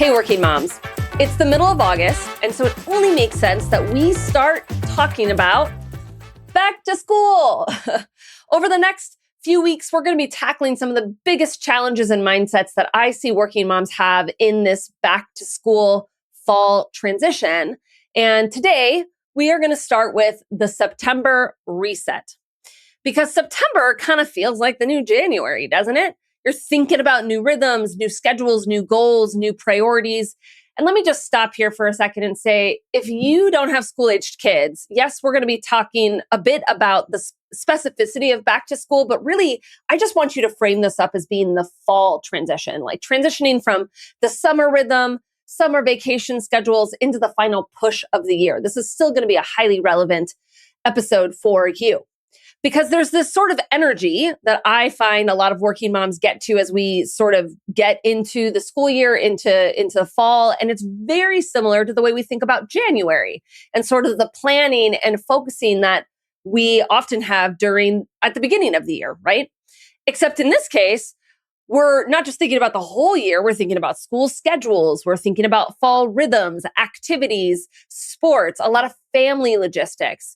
Hey, working moms. It's the middle of August, and so it only makes sense that we start talking about back to school. Over the next few weeks, we're going to be tackling some of the biggest challenges and mindsets that I see working moms have in this back to school fall transition. And today, we are going to start with the September reset. Because September kind of feels like the new January, doesn't it? You're thinking about new rhythms, new schedules, new goals, new priorities. And let me just stop here for a second and say, if you don't have school-aged kids, yes, we're going to be talking a bit about the specificity of back to school, but really, I just want you to frame this up as being the fall transition, like transitioning from the summer rhythm, summer vacation schedules into the final push of the year. This is still going to be a highly relevant episode for you. Because there's this sort of energy that I find a lot of working moms get to as we sort of get into the school year, into the fall. And it's very similar to the way we think about January and sort of the planning and focusing that we often have at the beginning of the year, right? Except in this case, we're not just thinking about the whole year, we're thinking about school schedules, we're thinking about fall rhythms, activities, sports, a lot of family logistics.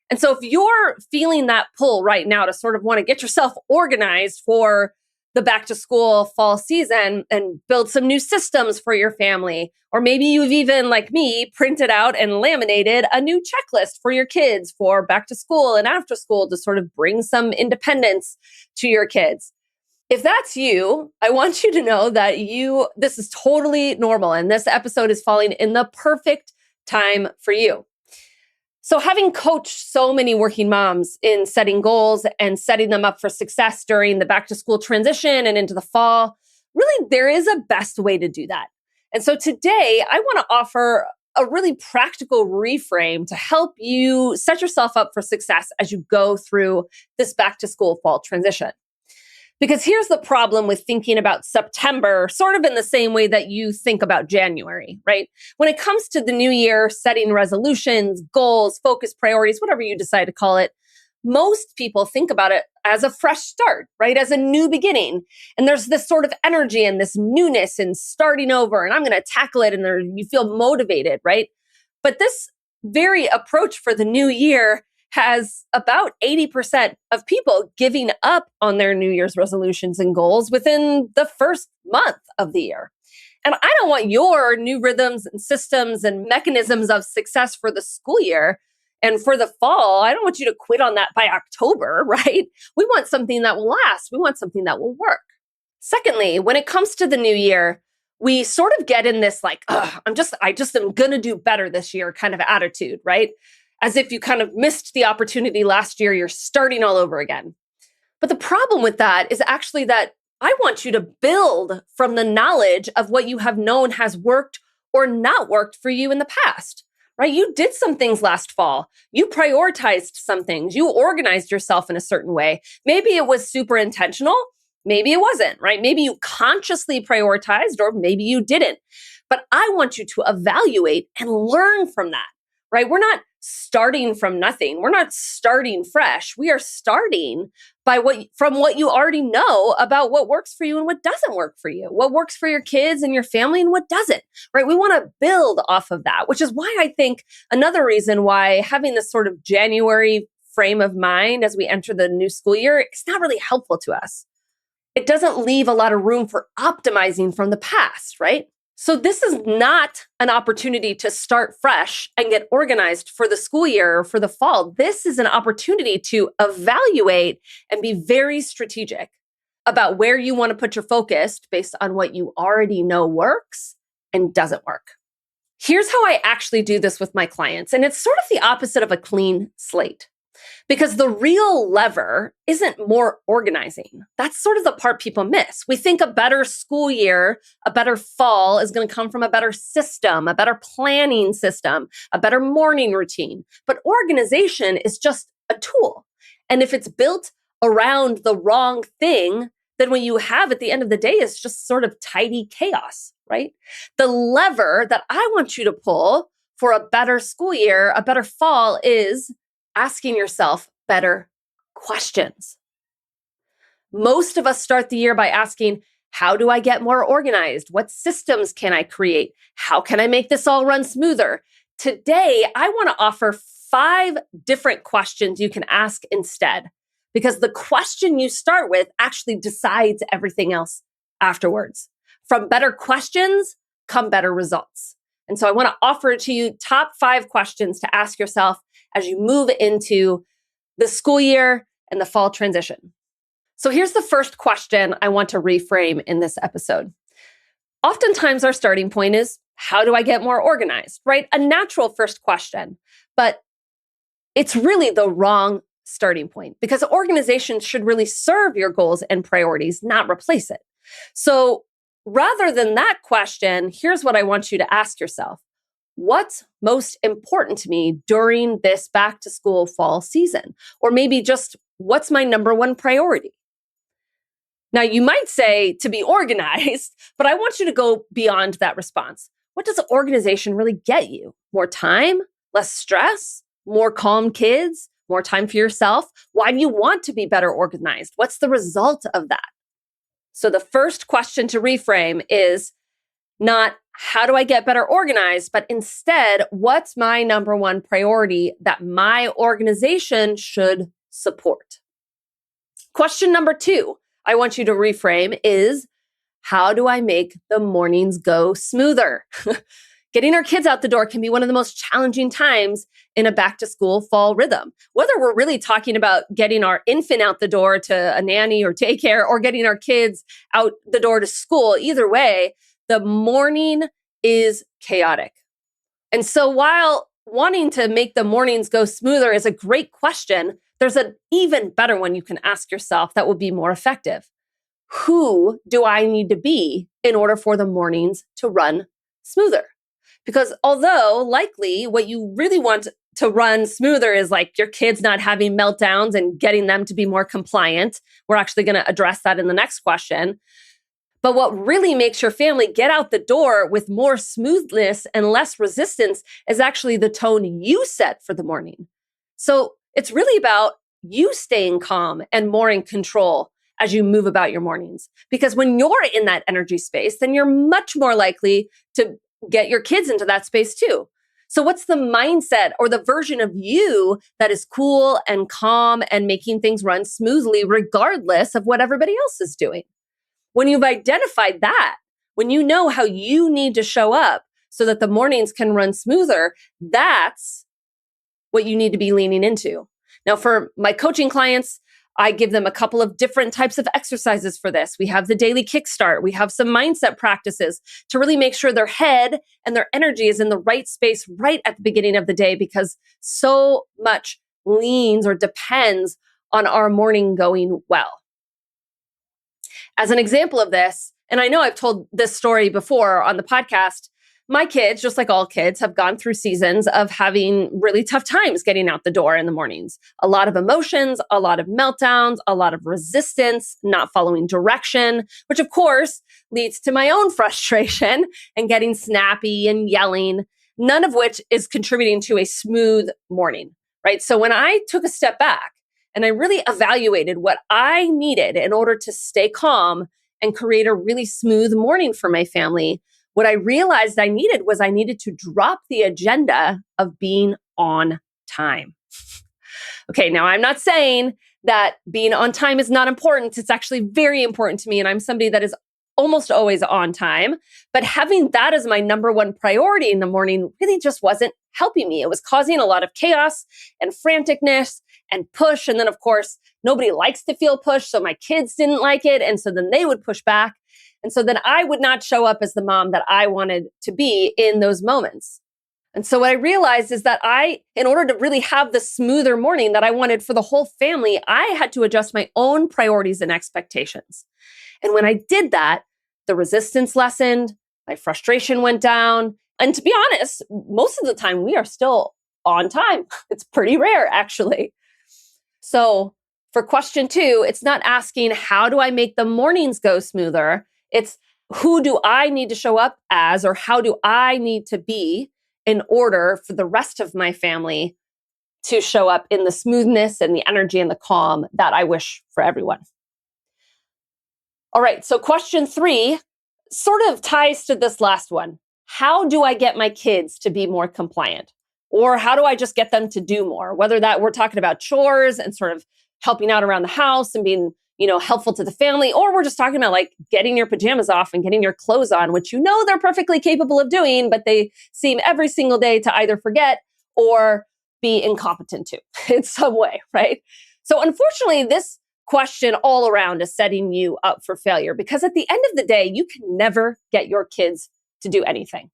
And so if you're feeling that pull right now to sort of want to get yourself organized for the back to school fall season and build some new systems for your family, or maybe you've even, like me, printed out and laminated a new checklist for your kids for back to school and after school to sort of bring some independence to your kids. If that's you, I want you to know that this is totally normal, and this episode is falling in the perfect time for you. So having coached so many working moms in setting goals and setting them up for success during the back to school transition and into the fall, really there is a best way to do that. And so today I want to offer a really practical reframe to help you set yourself up for success as you go through this back to school fall transition. Because here's the problem with thinking about September, sort of in the same way that you think about January, right? When it comes to the new year, setting resolutions, goals, focus, priorities, whatever you decide to call it, most people think about it as a fresh start, right? As a new beginning. And there's this sort of energy and this newness and starting over, and I'm going to tackle it, and you feel motivated, right? But this very approach for the new year has about 80% of people giving up on their New Year's resolutions and goals within the first month of the year. And I don't want your new rhythms and systems and mechanisms of success for the school year and for the fall. I don't want you to quit on that by October, right? We want something that will last. We want something that will work. Secondly, when it comes to the new year, we sort of get in this like, I just am going to do better this year kind of attitude, right? As if you kind of missed the opportunity last year, you're starting all over again. But the problem with that is actually that I want you to build from the knowledge of what you have known has worked or not worked for you in the past, right? You did some things last fall. You prioritized some things. You organized yourself in a certain way. Maybe it was super intentional. Maybe it wasn't, right? Maybe you consciously prioritized, or maybe you didn't. But I want you to evaluate and learn from that, right? We're not starting from nothing. We're not starting fresh. We are starting from what you already know about what works for you and what doesn't work for you, what works for your kids and your family and what doesn't, right? We want to build off of that, which is why I think another reason why having this sort of January frame of mind as we enter the new school year is not really helpful to us. It doesn't leave a lot of room for optimizing from the past, right? So this is not an opportunity to start fresh and get organized for the school year or for the fall. This is an opportunity to evaluate and be very strategic about where you want to put your focus based on what you already know works and doesn't work. Here's how I actually do this with my clients. And it's sort of the opposite of a clean slate. Because the real lever isn't more organizing. That's sort of the part people miss. We think a better school year, a better fall is going to come from a better system, a better planning system, a better morning routine. But organization is just a tool. And if it's built around the wrong thing, then what you have at the end of the day is just sort of tidy chaos, right? The lever that I want you to pull for a better school year, a better fall, is asking yourself better questions. Most of us start the year by asking, How do I get more organized? What systems can I create? How can I make this all run smoother? Today, I want to offer 5 different questions you can ask instead, because the question you start with actually decides everything else afterwards. From better questions come better results. And so I want to offer to you top 5 questions to ask yourself as you move into the school year and the fall transition. So here's the first question I want to reframe in this episode. Oftentimes our starting point is, how do I get more organized, right? A natural first question, but it's really the wrong starting point because organization should really serve your goals and priorities, not replace it. So rather than that question, here's what I want you to ask yourself. What's most important to me during this back to school fall season? Or maybe just what's my number one priority? Now, you might say to be organized, but I want you to go beyond that response. What does organization really get you? More time, less stress, more calm kids, more time for yourself? Why do you want to be better organized? What's the result of that? So the first question to reframe is not how do I get better organized, but instead, what's my number one priority that my organization should support? Question number 2, I want you to reframe is, how do I make the mornings go smoother? Getting our kids out the door can be one of the most challenging times in a back to school fall rhythm. Whether we're really talking about getting our infant out the door to a nanny or daycare or getting our kids out the door to school, either way, the morning is chaotic. And so while wanting to make the mornings go smoother is a great question, there's an even better one you can ask yourself that will be more effective. Who do I need to be in order for the mornings to run smoother? Because although likely what you really want to run smoother is like your kids not having meltdowns and getting them to be more compliant, we're actually going to address that in the next question. But what really makes your family get out the door with more smoothness and less resistance is actually the tone you set for the morning. So it's really about you staying calm and more in control as you move about your mornings. Because when you're in that energy space, then you're much more likely to get your kids into that space too. So what's the mindset or the version of you that is cool and calm and making things run smoothly regardless of what everybody else is doing? When you've identified that, when you know how you need to show up so that the mornings can run smoother, that's what you need to be leaning into. Now, for my coaching clients, I give them a couple of different types of exercises for this. We have the daily Kickstart. We have some mindset practices to really make sure their head and their energy is in the right space right at the beginning of the day, because so much leans or depends on our morning going well. As an example of this, and I know I've told this story before on the podcast, my kids, just like all kids, have gone through seasons of having really tough times getting out the door in the mornings. A lot of emotions, a lot of meltdowns, a lot of resistance, not following direction, which of course leads to my own frustration and getting snappy and yelling, none of which is contributing to a smooth morning, right? So when I took a step back and I really evaluated what I needed in order to stay calm and create a really smooth morning for my family, what I realized I needed to drop the agenda of being on time. Okay, now I'm not saying that being on time is not important. It's actually very important to me. And I'm somebody that is almost always on time. But having that as my number one priority in the morning really just wasn't helping me. It was causing a lot of chaos and franticness and push. And then, of course, nobody likes to feel pushed. So my kids didn't like it. And so then they would push back. And so then I would not show up as the mom that I wanted to be in those moments. And so what I realized is that in order to really have the smoother morning that I wanted for the whole family, I had to adjust my own priorities and expectations. And when I did that, the resistance lessened, my frustration went down. And to be honest, most of the time we are still on time. It's pretty rare, actually. So for question 2, it's not asking, how do I make the mornings go smoother? It's who do I need to show up as, or how do I need to be in order for the rest of my family to show up in the smoothness and the energy and the calm that I wish for everyone. All right, so question 3 sort of ties to this last one. How do I get my kids to be more compliant? Or how do I just get them to do more? Whether that we're talking about chores and sort of helping out around the house and being, helpful to the family, or we're just talking about like getting your pajamas off and getting your clothes on, which they're perfectly capable of doing, but they seem every single day to either forget or be incompetent to in some way, right? So unfortunately, this question all around is setting you up for failure because at the end of the day, you can never get your kids to do anything.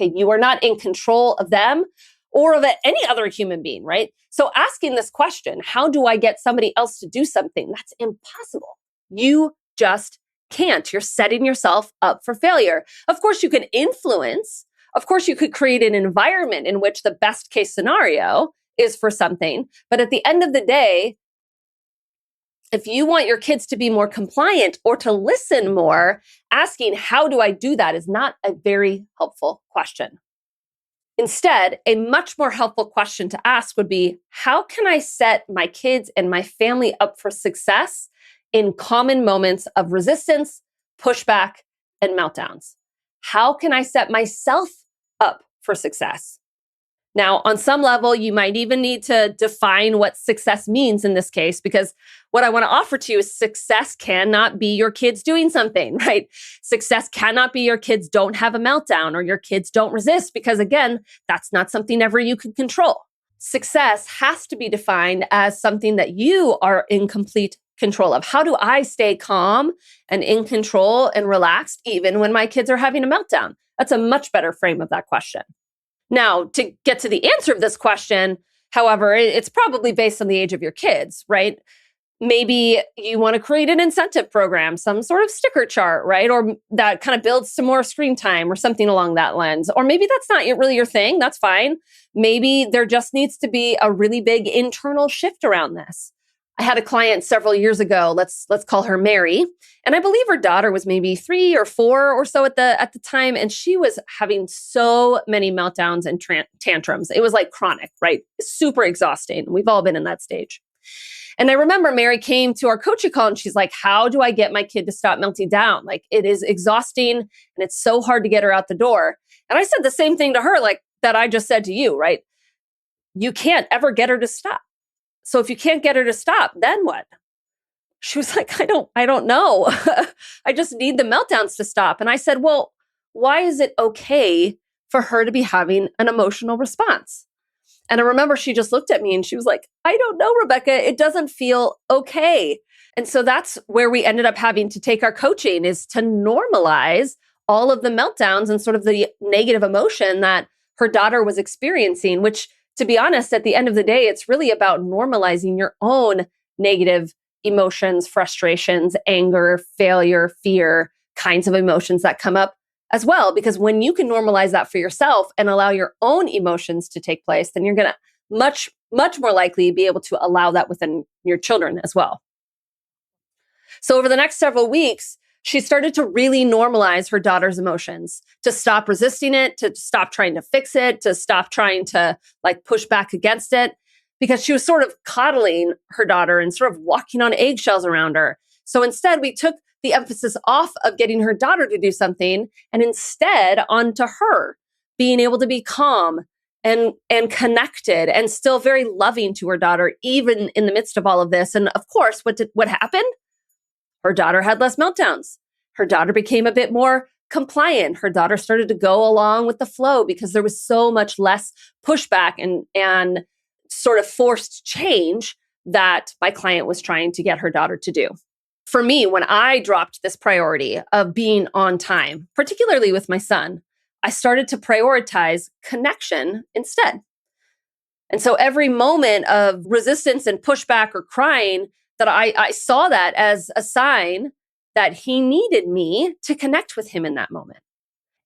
Okay, you are not in control of them or of any other human being, right? So asking this question, how do I get somebody else to do something? That's impossible. You just can't. You're setting yourself up for failure. Of course, you can influence. Of course, you could create an environment in which the best case scenario is for something. But at the end of the day, if you want your kids to be more compliant or to listen more, asking, how do I do that is not a very helpful question. Instead, a much more helpful question to ask would be, how can I set my kids and my family up for success in common moments of resistance, pushback, and meltdowns? How can I set myself up for success? Now, on some level, you might even need to define what success means in this case, because what I want to offer to you is success cannot be your kids doing something, right? Success cannot be your kids don't have a meltdown or your kids don't resist, because again, that's not something ever you can control. Success has to be defined as something that you are in complete control of. How do I stay calm and in control and relaxed even when my kids are having a meltdown? That's a much better frame of that question. Now, to get to the answer of this question, however, it's probably based on the age of your kids, right? Maybe you want to create an incentive program, some sort of sticker chart, right? Or that kind of builds some more screen time or something along that lens. Or maybe that's not really your thing. That's fine. Maybe there just needs to be a really big internal shift around this. I had a client several years ago. Let's call her Mary, and I believe her daughter was maybe 3 or 4 or so at the time, and she was having so many meltdowns and tantrums. It was like chronic, right? Super exhausting. We've all been in that stage. And I remember Mary came to our coaching call and she's like, how do I get my kid to stop melting down? Like, it is exhausting and it's so hard to get her out the door. And I said the same thing to her, like that I just said to you, right? You can't ever get her to stop. So if you can't get her to stop, then what? She was like, I don't know. I just need the meltdowns to stop. And I said, well, why is it okay for her to be having an emotional response? And I remember she just looked at me and she was like, I don't know, Rebecca, it doesn't feel okay. And so that's where we ended up having to take our coaching, is to normalize all of the meltdowns and sort of the negative emotion that her daughter was experiencing, which, to be honest, at the end of the day, it's really about normalizing your own negative emotions, frustrations, anger, failure, fear, kinds of emotions that come up as well. Because when you can normalize that for yourself and allow your own emotions to take place, then you're going to much more likely be able to allow that within your children as well. So over the next several weeks, she started to really normalize her daughter's emotions, to stop resisting it, to stop trying to fix it, to stop trying to like push back against it, because she was sort of coddling her daughter and sort of walking on eggshells around her. So instead, we took the emphasis off of getting her daughter to do something and instead onto her being able to be calm and connected and still very loving to her daughter, even in the midst of all of this. And of course, what happened? Her daughter had less meltdowns. Her daughter became a bit more compliant. Her daughter started to go along with the flow because there was so much less pushback and sort of forced change that my client was trying to get her daughter to do. For me, when I dropped this priority of being on time, particularly with my son, I started to prioritize connection instead. And so every moment of resistance and pushback or crying, that I saw that as a sign that he needed me to connect with him in that moment.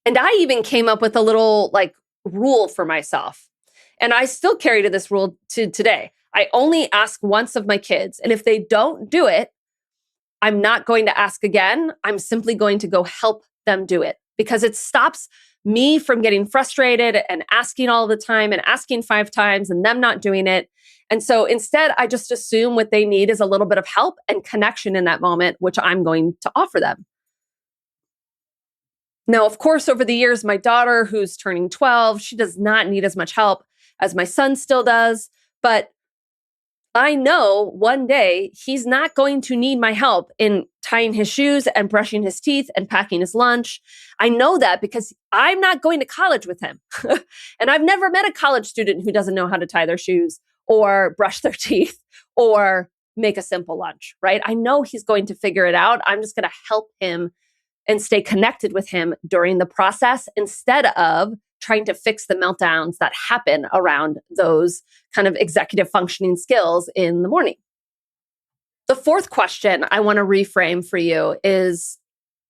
And I even came up with a little like rule for myself. And I still carry to this rule to today. I only ask once of my kids. And if they don't do it, I'm not going to ask again. I'm simply going to go help them do it, because it stops me from getting frustrated and asking all the time and asking 5 times and them not doing it. And so instead, I just assume what they need is a little bit of help and connection in that moment, which I'm going to offer them. Now, of course, over the years, my daughter, who's turning 12, she does not need as much help as my son still does. But I know one day he's not going to need my help in tying his shoes and brushing his teeth and packing his lunch. I know that because I'm not going to college with him. And I've never met a college student who doesn't know how to tie their shoes or brush their teeth or make a simple lunch, right? I know he's going to figure it out. I'm just going to help him and stay connected with him during the process instead of trying to fix the meltdowns that happen around those kind of executive functioning skills in the morning. The fourth question I want to reframe for you is,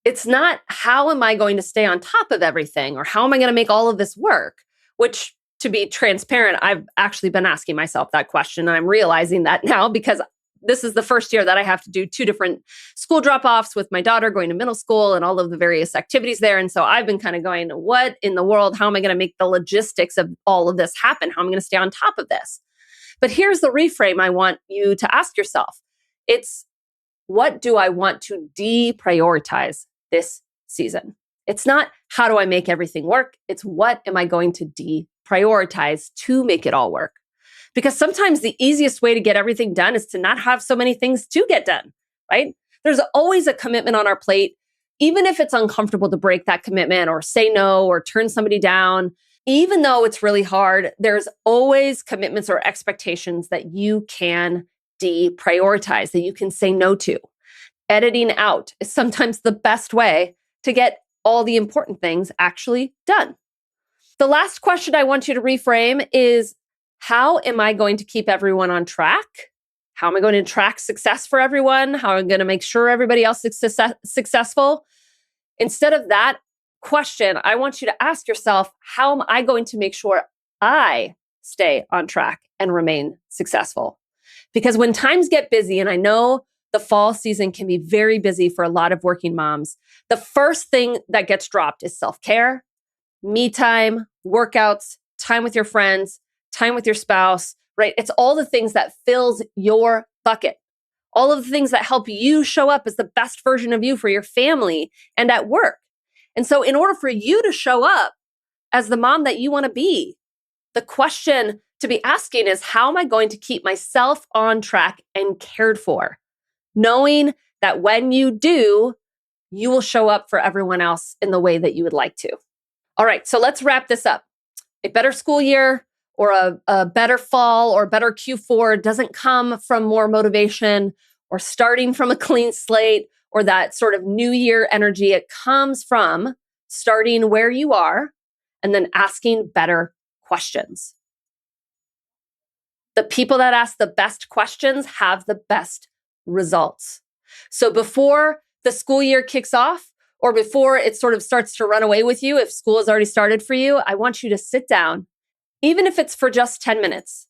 it's not how am I going to stay on top of everything or how am I going to make all of this work, which, to be transparent, I've actually been asking myself that question, and I'm realizing that now because this is the first year that I have to do 2 different school drop-offs with my daughter going to middle school and all of the various activities there. And so I've been kind of going, what in the world? How am I going to make the logistics of all of this happen? How am I going to stay on top of this? But here's the reframe I want you to ask yourself. It's, what do I want to deprioritize this season? It's not how do I make everything work? It's what am I going to deprioritize to make it all work? Because sometimes the easiest way to get everything done is to not have so many things to get done, right? There's always a commitment on our plate, even if it's uncomfortable to break that commitment or say no or turn somebody down. Even though it's really hard, there's always commitments or expectations that you can deprioritize, that you can say no to. Editing out is sometimes the best way to get all the important things actually done. The last question I want you to reframe is, how am I going to keep everyone on track? How am I going to track success for everyone? How am I going to make sure everybody else is successful? Instead of that question, I want you to ask yourself, how am I going to make sure I stay on track and remain successful? Because when times get busy, and I know the fall season can be very busy for a lot of working moms, the first thing that gets dropped is self-care, me time, workouts, time with your friends, time with your spouse, right? It's all the things that fills your bucket. All of the things that help you show up as the best version of you for your family and at work. And so in order for you to show up as the mom that you want to be, the question to be asking is, how am I going to keep myself on track and cared for? Knowing that when you do, you will show up for everyone else in the way that you would like to. All right, so let's wrap this up. A better school year or a better fall or better Q4 doesn't come from more motivation or starting from a clean slate or that sort of new year energy. It comes from starting where you are and then asking better questions. The people that ask the best questions have the best results. So before the school year kicks off or before it sort of starts to run away with you, if school has already started for you, I want you to sit down, even if it's for just 10 minutes,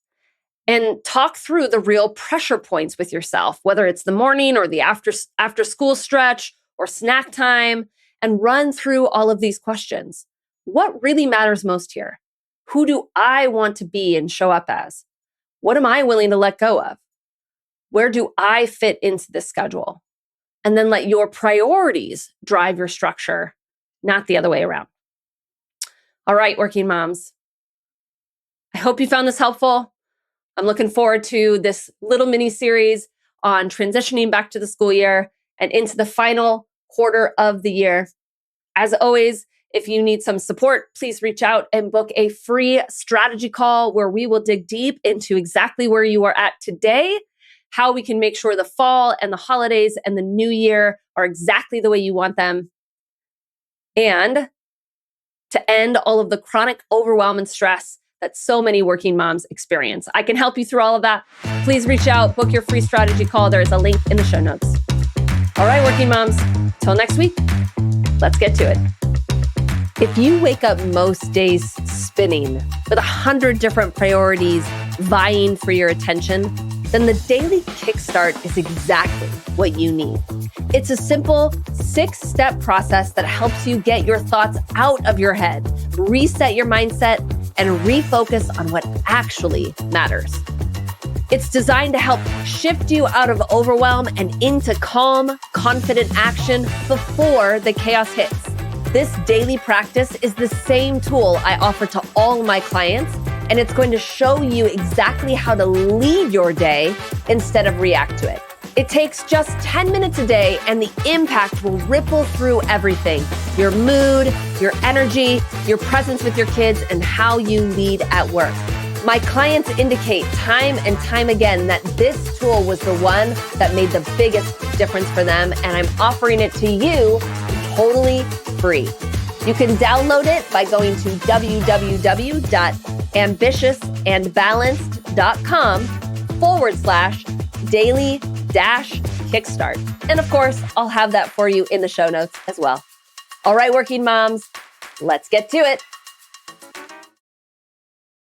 and talk through the real pressure points with yourself, whether it's the morning or the after school stretch or snack time, and run through all of these questions. What really matters most here? Who do I want to be and show up as? What am I willing to let go of? Where do I fit into this schedule? And then let your priorities drive your structure, not the other way around. All right, working moms. I hope you found this helpful. I'm looking forward to this little mini series on transitioning back to the school year and into the final quarter of the year. As always, if you need some support, please reach out and book a free strategy call where we will dig deep into exactly where you are at today, how we can make sure the fall and the holidays and the new year are exactly the way you want them, and to end all of the chronic overwhelm and stress that so many working moms experience. I can help you through all of that. Please reach out, book your free strategy call. There is a link in the show notes. All right, working moms, till next week, let's get to it. If you wake up most days spinning with 100 different priorities vying for your attention, then the daily Kickstart is exactly what you need. It's a simple 6-step process that helps you get your thoughts out of your head, reset your mindset, and refocus on what actually matters. It's designed to help shift you out of overwhelm and into calm, confident action before the chaos hits. This daily practice is the same tool I offer to all my clients, and it's going to show you exactly how to lead your day instead of react to it. It takes just 10 minutes a day, and the impact will ripple through everything: your mood, your energy, your presence with your kids, and how you lead at work. My clients indicate time and time again that this tool was the one that made the biggest difference for them, and I'm offering it to you totally free. You can download it by going to www.ambitiousandbalanced.com/daily-kickstart. And of course, I'll have that for you in the show notes as well. All right, working moms, let's get to it.